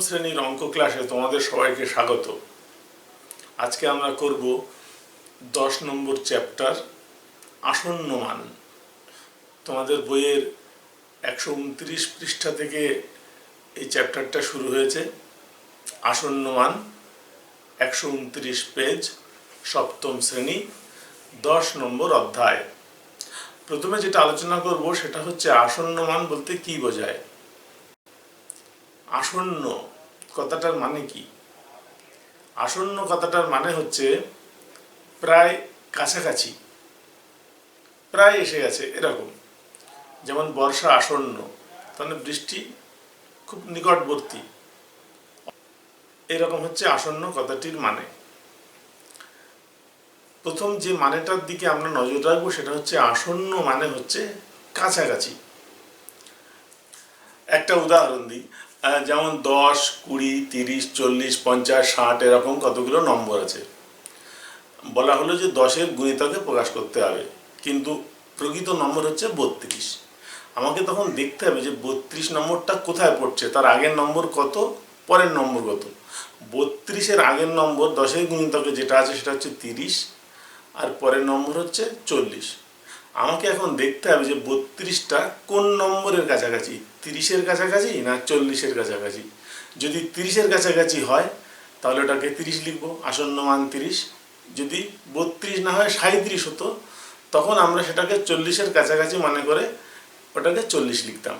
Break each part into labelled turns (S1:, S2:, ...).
S1: শ্রেণীর অঙ্ক ক্লাসে তোমাদের সবাইকে স্বাগত। আজকে আমরা করব 10 নম্বর চ্যাপ্টার আসন্ন মান। তোমাদের বইয়ের 129 পৃষ্ঠা থেকে এই চ্যাপ্টারটা শুরু হয়েছে। আসন্ন মান 129 পেজ, সপ্তম শ্রেণী, 10 নম্বর অধ্যায়। প্রথমে যেটা আলোচনা করব সেটা হচ্ছে আসন্ন মান বলতে কি বোঝায়। আসন্ন কথাটার মানে কি? আসন্ন কথাটার মানে হচ্ছে প্রায় কাছাকাছি, প্রায় এসে গেছে, এরকম। যেমন বর্ষা আসন্ন, তাহলে বৃষ্টি খুব নিকটবর্তী, এরকম হচ্ছে আসন্ন কথাটির মানে। প্রথম যে মানেটার দিকে আমরা নজর রাখবো সেটা হচ্ছে আসন্ন মানে হচ্ছে কাছাকাছি। একটা উদাহরণ দিই, যেমন 10, 20, 30, 40, 50, 60 এরকম কতগুলো নম্বর আছে। বলা হলো যে 10-এর গুণিতকে প্রকাশ করতে হবে, কিন্তু প্রকৃত নম্বর হচ্ছে 32। আমাকে তখন দেখতে হবে যে 32 নম্বরটা কোথায় পড়ছে, তার আগের নম্বর কত, পরের নম্বর কত। 32-এর আগের নম্বর 10-এর গুণিতকে যেটা আছে সেটা হচ্ছে 30, আর পরের নম্বর হচ্ছে 40। আমাকে এখন দেখতে হবে যে 32টা কোন নম্বরের কাছাকাছি, 30-এর কাছাকাছি না 40-এর কাছাকাছি। যদি 30-এর কাছাকাছি হয় তাহলে ওটাকে 30 লিখবো, আসন্ন মান 30। যদি 32 না হয় 37 হতো, তখন আমরা সেটাকে 40-এর কাছাকাছি মনে করে ওটাকে 40 লিখতাম।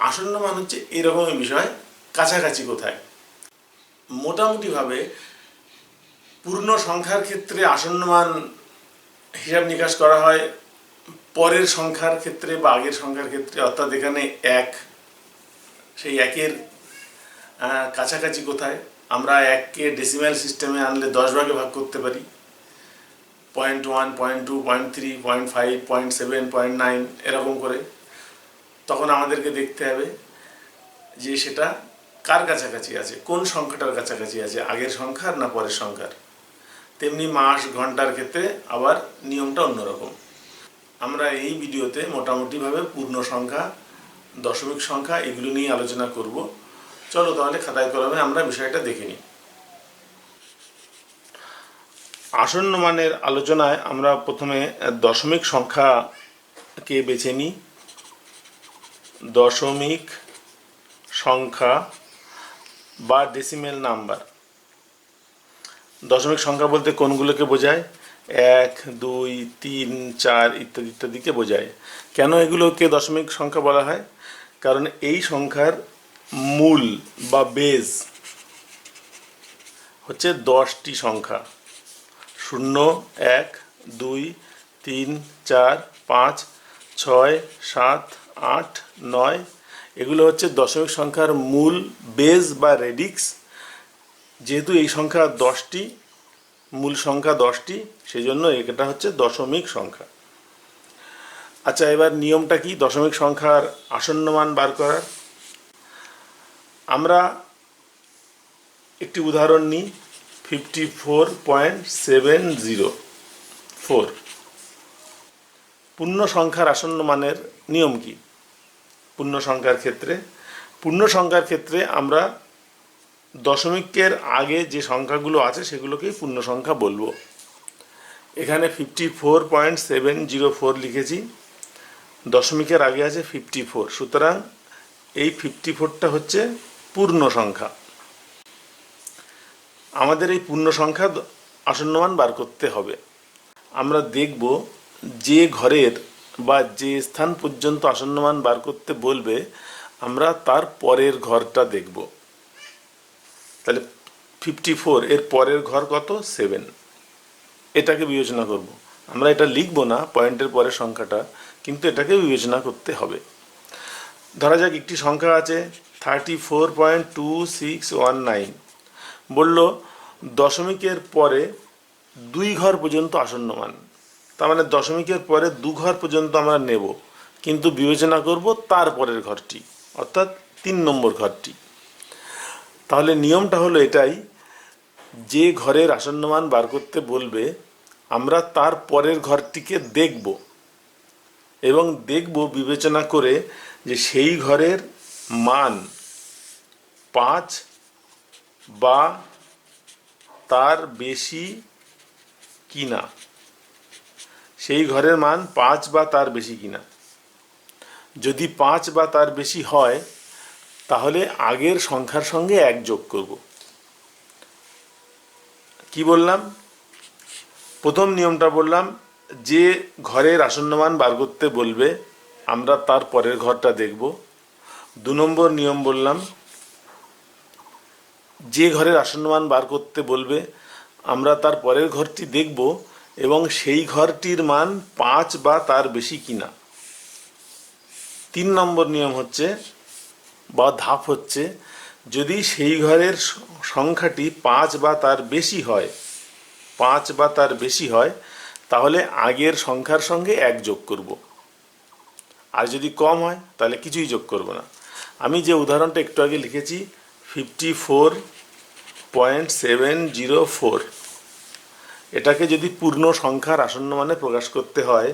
S1: আসন্ন মান হচ্ছে এরকমই বিষয়, কাছাকাছি কোথায়। মোটামুটিভাবে পূর্ণ সংখ্যার ক্ষেত্রে আসন্ন মান হিসাব নিকাশ করা হয় পরের সংখ্যার ক্ষেত্রে বা আগের সংখ্যার ক্ষেত্রে। অর্থাৎ এখানে 1, সেই 1-এর কাছাকাছি কোথায়। আমরা 1-কে ডেসিমাল সিস্টেমে আনলে 10 ভাগে ভাগ করতে পারি, 0.1, 0.2, 0.3, 0.5, 0.7, 0.9 এরকম করে। তখন আমাদেরকে দেখতে হবে যে সেটা কার কাছাকাছি আছে, কোন সংখ্যাটার কাছাকাছি আছে, আগের সংখ্যার না পরের সংখ্যার। তেমনি মাস, ঘন্টার ক্ষেত্রে আবার নিয়মটা অন্যরকম। আমরা এই ভিডিওতে মোটামুটিভাবে পূর্ণ সংখ্যা, দশমিক সংখ্যা এগুলো নিয়ে আলোচনা করব। চলো তাহলে খাতায় কলমে আমরা বিষয়টা দেখে নিই। আসন্ন মানের আলোচনায় আমরা প্রথমে দশমিক সংখ্যাকে বেছে নিই। দশমিক সংখ্যা বা ডেসিমেল নাম্বার। দশমিক সংখ্যা বলতে কোনগুলোকে বোঝায়? 1, 2, 3, 4 ইত্যাদি ইত্যাদিকে বোঝায়। কেন এগুলোকে দশমিক সংখ্যা বলা হয়? কারণ এই সংখ্যার মূল বা বেজ হচ্ছে 10টি সংখ্যা। 0, 1, 2, 3, 4, 5, 6, 7, 8, 9 এগুলো হচ্ছে দশমিক সংখ্যার মূল বেজ বা রেডিক্স। যেহেতু এই সংখ্যা 10টি, মূল সংখ্যা 10টি, সেই জন্য এটা হচ্ছে দশমিক সংখ্যা। আচ্ছা, এবার নিয়মটা কি দশমিক সংখ্যার আসন্ন মান বার করার? আমরা একটি উদাহরণ নিই, 54.704। পূর্ণ সংখ্যার আসন্ন মানের নিয়ম কি? পূর্ণ সংখ্যার ক্ষেত্রে আমরা দশমিকের আগে যে সংখ্যাগুলো আছে সেগুলোকেই পূর্ণ সংখ্যা বলবো। এখানে 54.704 লিখেছি, দশমিকের আগে আছে 54, সুতরাং এই 54টা হচ্ছে পূর্ণ সংখ্যা। আমাদের এই পূর্ণ সংখ্যা আসন্ন মান বার করতে হবে। আমরা দেখব যে ঘরের বা যে স্থান পর্যন্ত আসন্ন মান বার করতে বলবে আমরা তার পরের ঘরটা দেখব। তাহলে 54 এর পরের ঘর কত? 7, এটাকে বিবেচনা করব। আমরা এটা লিখব না পয়েন্টের পরের সংখ্যাটা, কিন্তু এটাকে বিবেচনা করতে হবে। ধরা যাক একটি সংখ্যা আছে 34.2619, বলল দশমিকের পরে 2 ঘর পর্যন্ত আসন্ন মান। তার মানে দশমিকের পরে 2 ঘর পর্যন্ত আমরা নেব, কিন্তু বিবেচনা করব তার পরের ঘরটি, অর্থাৎ 3 নম্বর ঘরটি। তাহলে নিয়মটা হলো এটাই, যে ঘরের আসন্ন মান বার করতে বলবে আমরা তার পরের ঘরটিকে দেখব, এবং দেখব বিবেচনা করে যে সেই ঘরের মান 5 বা তার বেশি কিনা, সেই ঘরের মান 5 বা তার বেশি কিনা। যদি 5 বা তার বেশি হয় তাহলে আগের সংখ্যার সঙ্গে 1 যোগ করব। কি বললাম? প্রথম নিয়মটা বললাম, যে ঘরের আসন্ন মান বার করতে বলবে আমরা তার পরের ঘরটা দেখব। 2 নম্বর নিয়ম বললাম, যে ঘরের আসন্ন মান বার করতে বলবে আমরা তার পরের ঘরটি দেখব এবং সেই ঘরটির মান 5 বা তার বেশি কিনা। 3 নম্বর নিয়ম হচ্ছে বা ধাপ হচ্ছে, যদি সেই ঘরের সংখ্যাটি 5 বা তার বেশি হয়, 5 বা তার বেশি হয় তাহলে আগের সংখ্যার সঙ্গে 1 যোগ করব। আর যদি কম হয় তাহলে কিছুই যোগ করব না। আমি যে উদাহরণটা একটু আগে লিখেছি 54.704, এটাকে যদি পূর্ণ সংখ্যার আসন্ন মানে প্রকাশ করতে হয়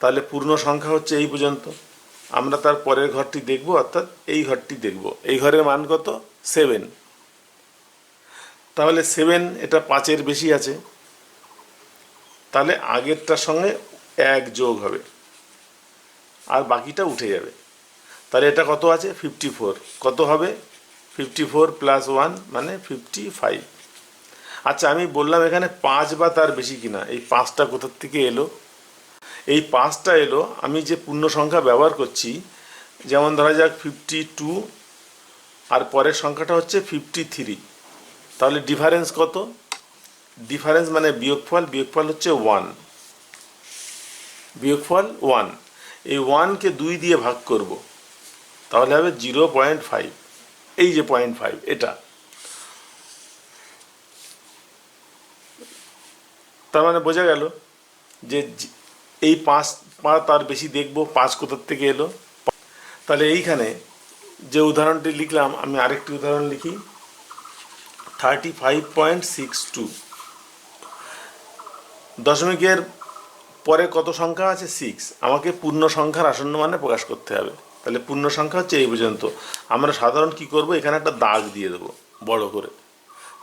S1: তাহলে পূর্ণ সংখ্যা হচ্ছে এই পর্যন্ত। আমরা তার পরের ঘরটি দেখব, অর্থাৎ এই ঘরটি দেখব। এই ঘরের মান কত? 7। তাহলে 7 এটা 5-এর বেশি আছে, তাহলে আগেরটার সঙ্গে 1 যোগ হবে আর বাকিটা উঠে যাবে। তাহলে এটা কত আছে? 54। কত হবে? 54 + 1 মানে 55। আচ্ছা, আমি বললাম এখানে 5 বা তার বেশি কিনা। এই 5টা কোথার থেকে এলো? এই 5টা এলো, আমি যে পূর্ণ সংখ্যা ব্যবহার করছি, যেমন ধরা যাক 52 আর পরের সংখ্যাটা হচ্ছে 53। তাহলে ডিফারেন্স কত? ডিফারেন্স মানে বিয়োগফল, বিয়োগফল হচ্ছে 1, বিয়োগফল 1। এই 1কে 2 দিয়ে ভাগ করব, তাহলে হবে 0.5। এই যে 0.5, এটা তার মানে বোঝা গেল যে এই 5 বা তার বেশি দেখব, 5 কোথার থেকে এলো। তাহলে এইখানে যে উদাহরণটি লিখলাম, আমি আরেকটি উদাহরণ লিখি 35.62। দশমিকের পরে কত সংখ্যা আছে? 6। আমাকে পূর্ণ সংখ্যার আসন্ন মানে প্রকাশ করতে হবে। তাহলে পূর্ণ সংখ্যা হচ্ছে এই পর্যন্ত। আমরা সাধারণ কি করব, এখানে একটা দাগ দিয়ে দেবো বড় করে।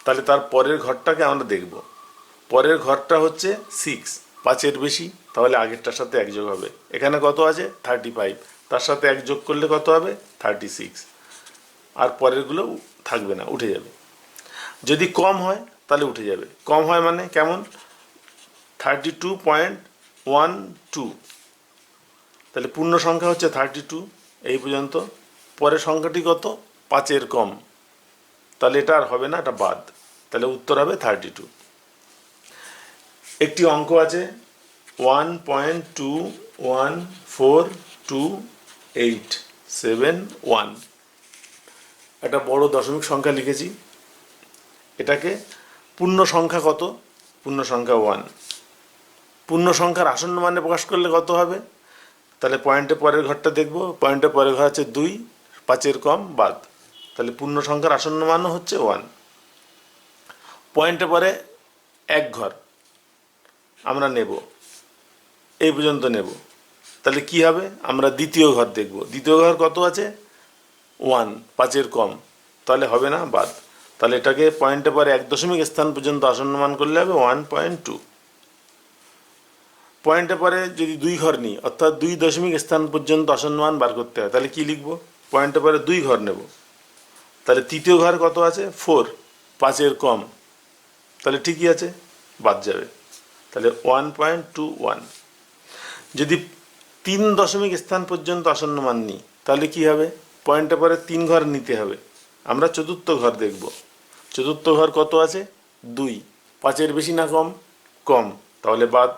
S1: তাহলে তার পরের ঘরটাকে আমরা দেখব। পরের ঘরটা হচ্ছে 6, 5-এর বেশি, তাহলে আগেরটার সাথে 1 যোগ হবে। এখানে কত আছে? 35, তার সাথে 1 যোগ করলে কত হবে? 36। আর পরেরগুলো থাকবে না, উঠে যাবে। যদি কম হয় তাহলে উঠে যাবে। কম হয় মানে কেমন? 32.12। তাহলে পূর্ণ সংখ্যা হচ্ছে 32, এই পর্যন্ত। পরের সংখ্যাটি কত? 5-এর কম, তাহলে এটা আর হবে না, এটা বাদ। তাহলে উত্তর হবে 32। একটি অঙ্ক আছে 1.214287 একটা বড় দশমিক সংখ্যা লিখেছি। এটাকে পূর্ণ সংখ্যা কত? পূর্ণ সংখ্যা 1। পূর্ণ সংখ্যার আসন্ন মানে প্রকাশ করলে কত হবে? তাহলে পয়েন্টের পরের ঘরটা দেখব। পয়েন্টের পরের ঘর আছে 2, 5-এর কম, বাদ। তাহলে পূর্ণ সংখ্যার আসন্ন মানও হচ্ছে 1। পয়েন্টের পরে 1 ঘর আমরা নেব, এই পর্যন্ত নেব। তাহলে কি হবে? আমরা দ্বিতীয় ঘর দেখব। দ্বিতীয় ঘর কত আছে? 1, 5-এর কম, তাহলে হবে না, বাদ। তাহলে এটাকে পয়েন্টের পরে 1 দশমিক স্থান পর্যন্ত আসন্ন মান করলে হবে 1.2। পয়েন্টের পরে যদি 2 ঘর নিই, অর্থাৎ 2 দশমিক স্থান পর্যন্ত আসন্ন মান বার করতে হয়, তাহলে কি লিখব? পয়েন্টের পরে 2 ঘর নেব। তাহলে তৃতীয় ঘর কত আছে? 4, 5-এর কম, তাহলে ঠিকই আছে, বাদ যাবে। তাহলে 1.21। যদি 3 দশমিক স্থান পর্যন্ত আসন্ন মান নিই তাহলে কি হবে? পয়েন্টের পরে 3 ঘর নিতে হবে। আমরা চতুর্থ ঘর দেখব। চতুর্থ ঘর কত আছে? 2, 5-এর বেশি না কম? কম, তাহলে বাদ।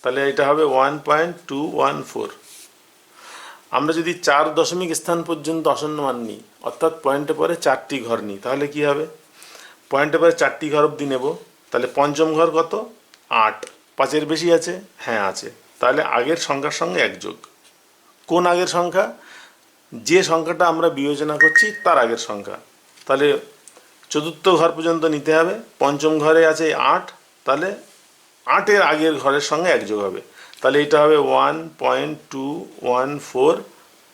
S1: তাহলে এটা হবে 1.214। আমরা যদি 4 দশমিক স্থান পর্যন্ত আসন্ন মান নিই, অর্থাৎ পয়েন্টের পরে 4টি ঘর নিই, তাহলে কি হবে? পয়েন্টের পরে 4টি ঘর অবধি নেব। তাহলে পঞ্চম ঘর কত? 8, 5-এর বেশি আছে? হ্যাঁ আছে। তাহলে আগের সংখ্যার সঙ্গে 1 যোগ। কোন আগের সংখ্যা? যে সংখ্যাটা আমরা বিবেচনা করছি তার আগের সংখ্যা। তাহলে চতুর্থ ঘর পর্যন্ত নিতে হবে। পঞ্চম ঘরে আছে 8, তাহলে 8-এর আগের ঘরের সঙ্গে 1 যোগ হবে। তাহলে এটা হবে 1.214,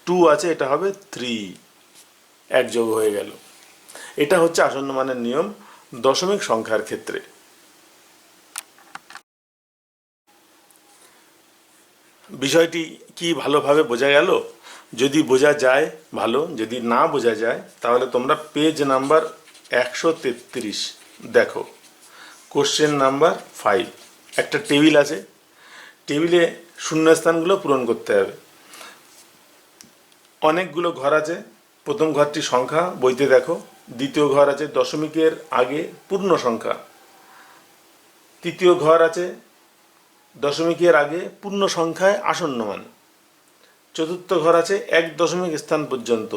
S1: 2 আছে, এটা হবে 3, 1 যোগ হয়ে গেল। এটা হচ্ছে আসন্ন মানের নিয়ম দশমিক সংখ্যার ক্ষেত্রে। বিষয়টি কি ভালোভাবে বোঝা গেল? যদি বোঝা যায় ভালো, যদি না বোঝা যায় তাহলে তোমরা পেজ নাম্বার 133 দেখো, কোশ্চেন নাম্বার 5। একটা টেবিল আছে, টেবিলে শূন্যস্থানগুলো পূরণ করতে হবে। অনেকগুলো ঘর আছে, প্রথম ঘরটি সংখ্যা বইতে দেখো, দ্বিতীয় ঘর আছে দশমিকের আগে পূর্ণ সংখ্যা, তৃতীয় ঘর আছে দশমিকের আগে পূর্ণ সংখ্যায় আসন্ন মান, চতুর্থ ঘর আছে এক দশমিক স্থান পর্যন্ত,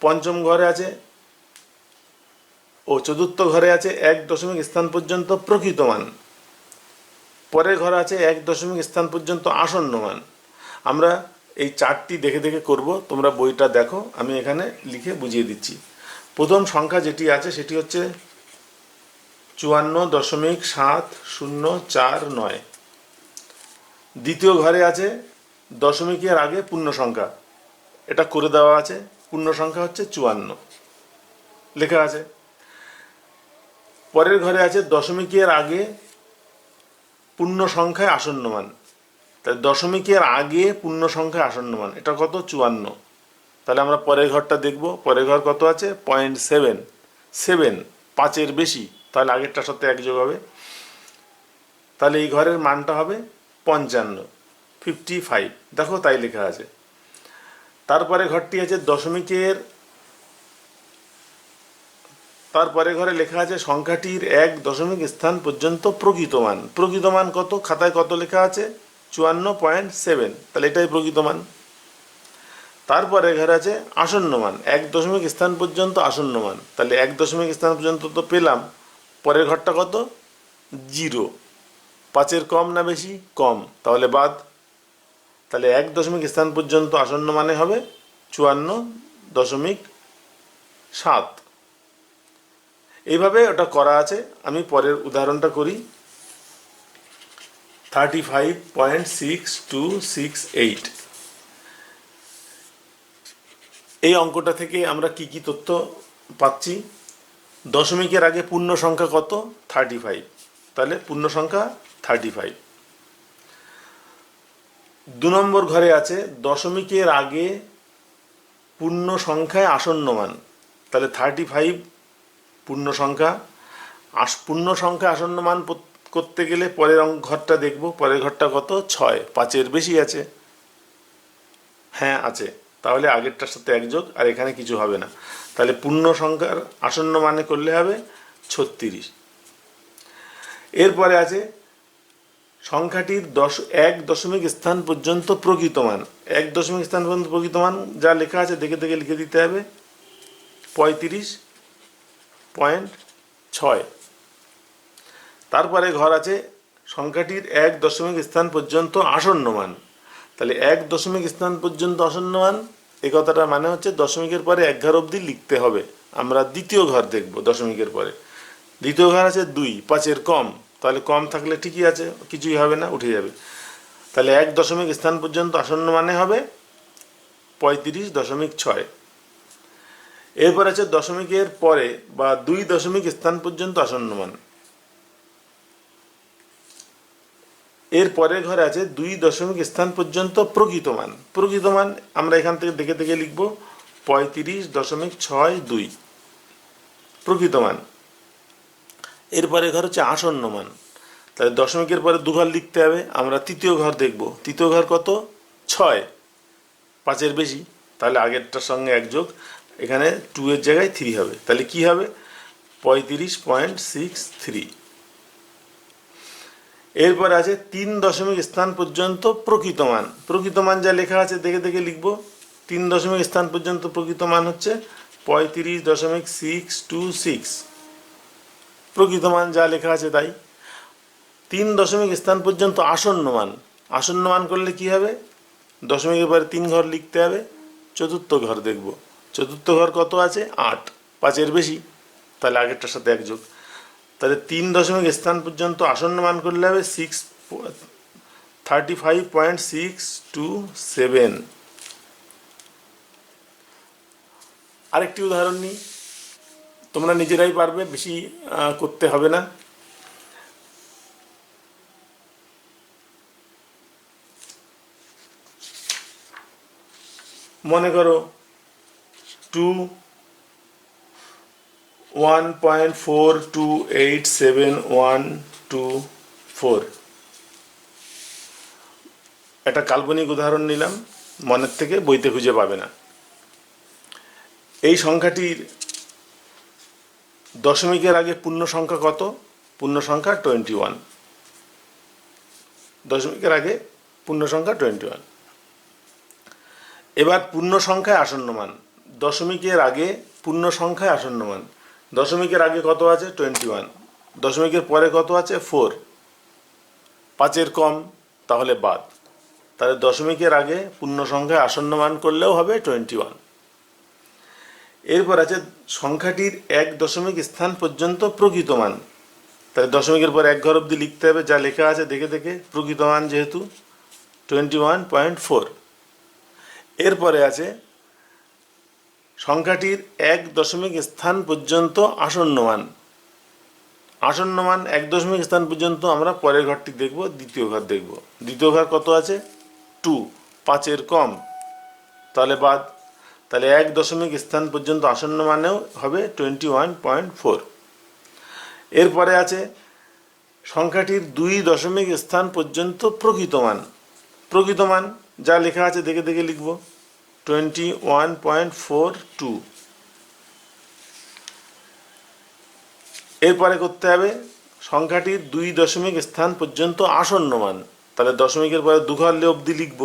S1: পঞ্চম ঘরে আছে চতুর্থ ঘরে আছে এক দশমিক স্থান পর্যন্ত প্রকৃত মান, পরের ঘরে আছে এক দশমিক স্থান পর্যন্ত আসন্ন মান। আমরা এই চারটি দেখে দেখে করব, তোমরা বইটা দেখো, আমি এখানে লিখে বুঝিয়ে দিচ্ছি। প্রথম সংখ্যা যেটি আছে সেটি হচ্ছে 54.7049। দ্বিতীয় ঘরে আছে দশমিকের আগে পূর্ণ সংখ্যা, এটা করে দেওয়া আছে, পূর্ণ সংখ্যা হচ্ছে 54 লেখা আছে। পরের ঘরে আছে দশমিকের আগে পূর্ণ সংখ্যায় আসন্ন মান, তাই দশমিকের আগে পূর্ণ সংখ্যায় আসন্ন মান, এটা কত? 54। তাহলে আমরা পরের ঘরটা দেখব, পরের ঘর কত আছে? 0.7, 5-এর বেশি, তাহলে আগেরটার সাথে এক যোগ হবে, তাহলে এই ঘরের মানটা হবে 55, দেখো তাই লেখা আছে। তারপরে ঘরটি আছে তারপরে ঘরে লেখা আছে সংখ্যাটির এক দশমিক স্থান পর্যন্ত প্রকৃত মান। প্রকৃত মান কত? খাতায় কত লেখা আছে? 54.7, তাহলে এটাই প্রকৃত মান। তারপরে ঘরে আছে আসন্ন মান, এক দশমিক স্থান পর্যন্ত আসন্ন মান, তাহলে এক দশমিক স্থান পর্যন্ত তো পেলাম। পরের ঘরটা কত? 0, 5-এর কম না বেশি? কম, তাহলে বাদ। তাহলে এক দশমিক স্থান পর্যন্ত আসন্ন মানে হবে 54.7। এইভাবে ওটা করা আছে। আমি পরের উদাহরণটা করি, 35.6268। এই অঙ্কটা থেকে আমরা কি কি তথ্য পাচ্ছি? দশমিকের আগে পূর্ণ সংখ্যা কত? 35, তাহলে পূর্ণ সংখ্যা 35। 2 নম্বর ঘরে আছে দশমিকের আগে পূর্ণ সংখ্যায় আসন্ন মান, তাহলে 35 পূর্ণ সংখ্যা। পূর্ণ সংখ্যা আসন্ন মান করতে গেলে পরের ঘরটা দেখব, পরের ঘরটা কত? 6, 5-এর বেশি আছে, হ্যাঁ আছে, তাহলে আগেরটার সাথে এক যোগ, আর এখানে কিছু হবে না, তাহলে পূর্ণ সংখ্যার আসন্ন মানে করলে হবে 36। এরপরে আছে সংখ্যাটির এক দশমিক স্থান পর্যন্ত প্রকৃত মান। এক দশমিক স্থান পর্যন্ত প্রকৃত মান যা লেখা আছে দেখে দেখে লিখে দিতে হবে, 35.6। তারপরে ঘর আছে সংখ্যাটির এক দশমিক স্থান পর্যন্ত আসন্ন মান, তাহলে এক দশমিক স্থান পর্যন্ত আসন্ন মান, এই কথাটা মানে হচ্ছে দশমিকের পরে এক ঘর অবধি লিখতে হবে। আমরা দ্বিতীয় ঘর দেখব দশমিকের পরে। দ্বিতীয় ঘর আছে 2, 5-এর কম, তাহলে কম থাকলে ঠিকই আছে, কিছুই হবে না, উঠে যাবে। তাহলে এক দশমিক স্থান পর্যন্ত আসন্ন মানে হবে 35.6। এরপর আছে দশমিকের পরে বা 2 দশমিক স্থান পর্যন্ত আসন্ন মান। এর পরের ঘরে আছে 2 দশমিক স্থান পর্যন্ত প্রকৃত মান। প্রকৃত মান আমরা এখান থেকে দেখে দেখে লিখব 35.62 প্রকৃত মান। এরপরে ঘর হচ্ছে আসন্ন মান, তাহলে দশমিকের পরে 2 ঘর লিখতে হবে। আমরা তৃতীয় ঘর দেখব, তৃতীয় ঘর কত? 6, 5-এর বেশি, তাহলে আগেরটার সঙ্গে এক যোগ, এখানে 2-এর জায়গায় 3 হবে, তাহলে কি হবে? 35.63। এরপর আছে 3 দশমিক স্থান পর্যন্ত প্রকৃত মান। প্রকৃত মান যা লেখা আছে দেখে দেখে লিখব। 3 দশমিক স্থান পর্যন্ত প্রকৃত মান হচ্ছে 35.626 প্রকৃত মান যা লেখা আছে তাই। 3 দশমিক স্থান পর্যন্ত আসন্ন মান, আসন্ন মান করলে কি হবে? দশমিকের পরে 3 ঘর লিখতে হবে, চতুর্থ ঘর দেখব। চতুর্থ ঘর কত আছে? 8, 5-এর বেশি, তাহলে আগেরটার সাথে এক যোগ, তাহলে 3 দশমিক স্থান পর্যন্ত আসন্ন মান করলে হবে 35.627। আরেকটি উদাহরণ নিই, তোমরা নিজেরাই পারবে, বেশি করতে হবে না। মনে করো 2 1.428712 একটা কাল্পনিক উদাহরণ নিলাম, মনের থেকে, বইতে খুঁজে পাবে না। এই সংখ্যাটির দশমিকের আগে পূর্ণ সংখ্যা কত? পূর্ণ সংখ্যা 21। দশমিকের আগে পূর্ণ সংখ্যা 21। এবার পূর্ণ সংখ্যায় আসন্ন মান, দশমিকের আগে পূর্ণ সংখ্যায় আসন্ন মান। দশমিকের আগে কত আছে? 21। দশমিকের পরে কত আছে? 4। 5-এর কম, তাহলে বাদ। তাহলে দশমিকের আগে পূর্ণ সংখ্যায় আসন্ন মান করলেও হবে 21। এরপর আছে সংখ্যাটির 1 দশমিক স্থান পর্যন্ত প্রকৃত মান। তাহলে দশমিকের পর 1 ঘর অবধি লিখতে হবে, যা লেখা আছে দেখে দেখে, প্রকৃত মান যেহেতু 21.4। এরপরে আছে সংখ্যাটির 1 দশমিক স্থান পর্যন্ত আসন্ন মান। আসন্ন মান 1 দশমিক স্থান পর্যন্ত আমরা পরের ঘরটি দেখব, দ্বিতীয় ঘর দেখব। দ্বিতীয় ঘর কত আছে? 2। 5-এর কম, তাহলে বাদ। তাহলে 1 দশমিক স্থান পর্যন্ত আসন্ন মানেও হবে 21.4। এরপরে আছে সংখ্যাটির 2 দশমিক স্থান পর্যন্ত প্রকৃত মান। প্রকৃত মান যা লেখা আছে দেখে দেখে লিখব, 21.42। এরপরে করতে হবে সংখ্যাটির 2 দশমিক স্থান পর্যন্ত আসন্ন মান। তাহলে দশমিকের পরে 2 ঘর অবধি লিখব।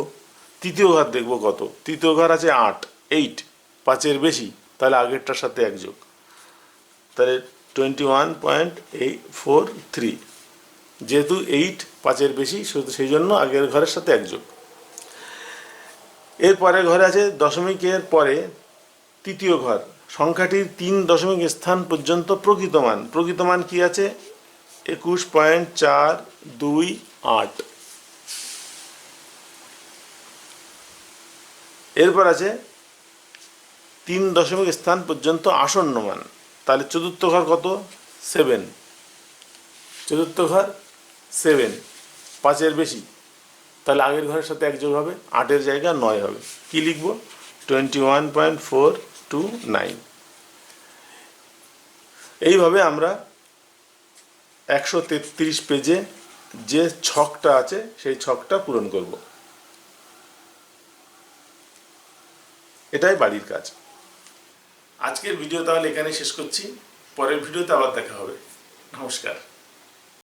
S1: তৃতীয় ঘর দেখব কত? তৃতীয় ঘর আছে 8। 5-এর বেশি, তাহলে আগেরটার সাথে 1 যোগ, তাহলে 21.843। যেহেতু 8 5-এর বেশি, সেই জন্য আগের ঘরের সাথে 1 যোগ। এরপরে ঘরে আছে দশমিকের পরে তৃতীয় ঘর, সংখ্যাটির 3 দশমিক স্থান পর্যন্ত প্রকৃত মান। প্রকৃত মান কি আছে? 21.428। এরপর আছে 3 দশমিক স্থান পর্যন্ত আসন্ন মান। তাহলে চতুর্থ ঘর কত? 7। চতুর্থ ঘর 7, 5-এর বেশি, তাহলে আগের ঘরের সাথে 1 যোগ হবে, 8-এর জায়গায় 9 হবে। কি লিখব? 21.429। এইভাবে আমরা 133 পেজে যে ছকটা আছে সেই ছকটা পূরণ করব। এটাই বাড়ির কাজ। আজকের ভিডিও তাহলে এখানে শেষ করছি। পরের ভিডিওতে আবার দেখা হবে। নমস্কার।